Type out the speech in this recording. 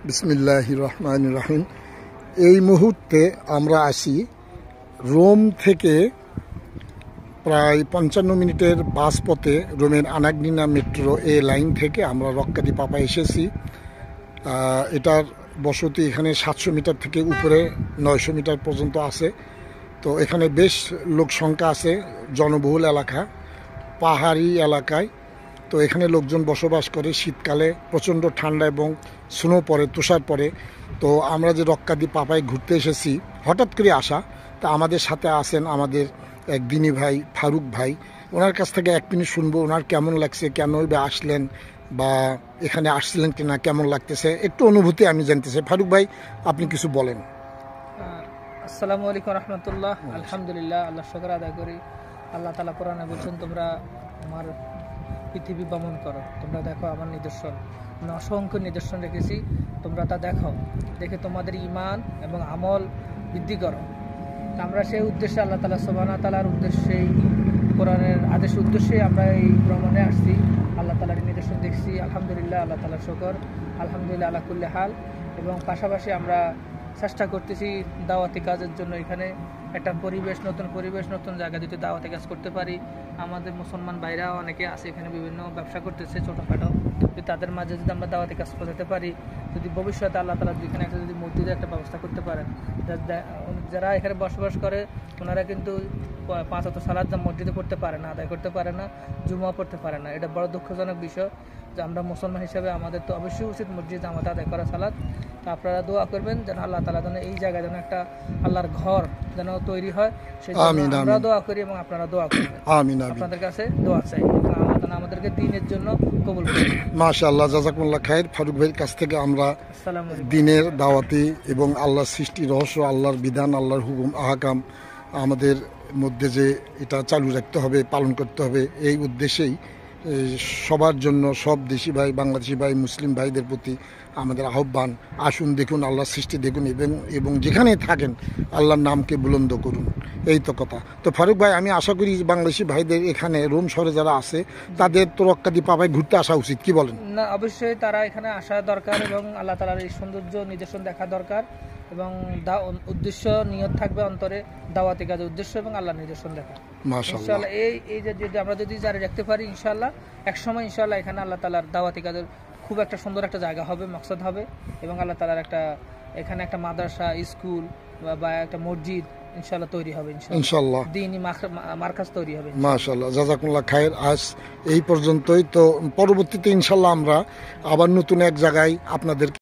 বিসমিল্লাহির রহমানির রহিম। এই মুহূর্তে আমরা আসি রোম থেকে প্রায় 55 মিনিটের বাস পথে রোমের আনাগনিনা মেট্রো এ লাইন থেকে আমরা রক্কাদি পাপা এসেছি। এটার বসতি এখানে 700 মিটার থেকে উপরে 900 মিটার পর্যন্ত আছে। তো এখানে বেশ লোক সংখ্যা আছে, জনবহুল এলাকা, পাহাড়ি এলাকায়। তো এখানে লোকজন বসবাস করে। শীতকালে প্রচণ্ড ঠান্ডা এবং স্নো পড়ে, তুষার পড়ে। তো আমরা যে রক্কাদি পাপায় ঘুরতে এসেছি, হঠাৎ করে আসা। তা আমাদের সাথে আছেন আমাদের এক দিনী ভাই ফারুক ভাই। ওনার কাছ থেকে এক মিনিট শুনবো ওনার কেমন লাগছে, কেনই বা আসলেন বা এখানে আসছিলেন কিনা, কেমন লাগতেছে একটু অনুভূতি আমি জানতে চাই। ফারুক ভাই, আপনি কিছু বলেন। আসসালামু আলাইকুম রহমতুল্লাহ। আলহামদুলিল্লাহ, আল্লাহ শুকর আদায় করি। আল্লাহ তাআলা কোরআনে বলছেন, তোমরা আমার পৃথিবী ভ্রমণ করো, তোমরা দেখো আমার নিদর্শন। আমি অসংখ্য নিদর্শন রেখেছি, তোমরা তা দেখো, দেখে তোমাদের ঈমান এবং আমল বৃদ্ধি করো। আমরা সেই উদ্দেশ্যে আল্লাহ তাআলা সুবহানাহু ওয়া তাআলার উদ্দেশ্যেই, কোরআনের আদেশের উদ্দেশ্যে আমরা এই ভ্রমণে আসছি। আল্লাহ তাআলার নিদর্শন দেখছি, আলহামদুলিল্লাহ, আল্লাহ তাআলার শুকর, আলহামদুলিল্লাহ আলা কুল্লি হাল। এবং পাশাপাশি আমরা চেষ্টা করতেছি দাওয়াতি কাজের জন্য এখানে একটা পরিবেশ, নতুন জায়গা যদি দাওয়াতি কাজ করতে পারি। আমাদের মুসলমান ভাইরা অনেকে আছে এখানে, বিভিন্ন ব্যবসা করতেছে ছোটোখাটো, যদি তাদের মাঝে যদি আমরা দাওয়াতি কাজ করতে পারি, যদি ভবিষ্যতে আল্লাহ তাআলা এখানে একটা যদি মসজিদের একটা ব্যবস্থা করতে পারেন। যারা এখানে বসবাস করে ওনারা কিন্তু 5 ওয়াক্ত সালাত মসজিদে পড়তে পারে না, আদায় করতে পারে না, জুমা পড়তে পারে না। এটা বড় দুঃখজনক বিষয় যে আমরা মুসলমান হিসেবে আমাদের তো অবশ্যই উচিত মসজিদ জামাতে আদায় করা সালাত। তো আপনারা দোয়া করবেন যেন আল্লাহ তাআলা যেন এই জায়গায় যেন একটা আল্লাহর ঘর যেন তৈরি হয়, সেই জন্য আমরা দোয়া করি এবং আপনারা দোয়া করবেন। আমিন। আপনাদের কাছে দোয়া চাই, আল্লাহ তাআলা আমাদেরকে দ্বীনের জন্য কবুল করুন। মাশাআল্লাহ, জাযাকুমুল্লাহ খাইর। ফারুক ভাইয়ের কাছ থেকে আমরা দ্বীনের দাওয়াতি এবং আল্লাহর সৃষ্টি রহস্য, আল্লাহর বিধান, আল্লাহর হুকুম আহকাম আমাদের মধ্যে যে এটা চালু রাখতে হবে, পালন করতে হবে, এই উদ্দেশ্যেই সবার জন্য, সব দেশি ভাই, বাংলাদেশি ভাই, মুসলিম ভাইদের প্রতি আমাদের আহ্বান, আসুন দেখুন আল্লাহর সৃষ্টি দেখুন এবং যেখানে থাকেন আল্লাহর নামকে বুলন্দ করুন, এই তো কথা। তো ফারুক ভাই, আমি আশা করি বাংলাদেশি ভাইদের এখানে রোম শহরে যারা আছে তাদের তো রক্কাদি পাপায় ঘুরতে আসা উচিত, কি বলেন? না, অবশ্যই তারা এখানে আসা দরকার এবং আল্লাহ তাআলার এই সৌন্দর্য নিদর্শন দেখা দরকার। এবং উদ্দেশ্য নিয়ত থাকবে অন্তরে দাওয়াতি কাজের উদ্দেশ্য এবং আল্লাহর নিদর্শন দেখা। ইনশাআল্লাহ এই যে যদি আমরা যদি জারি রাখতে পারি, ইনশাআল্লাহ একসময় ইনশাআল্লাহ এখানে আল্লাহ তাআলার দাওয়াতি কাজের খুব একটা সুন্দর একটা জায়গা হবে, মাকসাদ হবে। এবং আল্লাহ তাআলার এখানে একটা মাদ্রাসা, স্কুল বা একটা মসজিদ ইনশাআল্লাহ তৈরি হবে, ইনশাআল্লাহ দ্বীনি মারকাজ তৈরি হবে। মাশাআল্লাহ, জাযাকুমুল্লাহ খাইর। আজ এই পর্যন্তই। তো পরবর্তীতে ইনশাআল্লাহ আমরা আবার নতুন এক জায়গায় আপনাদের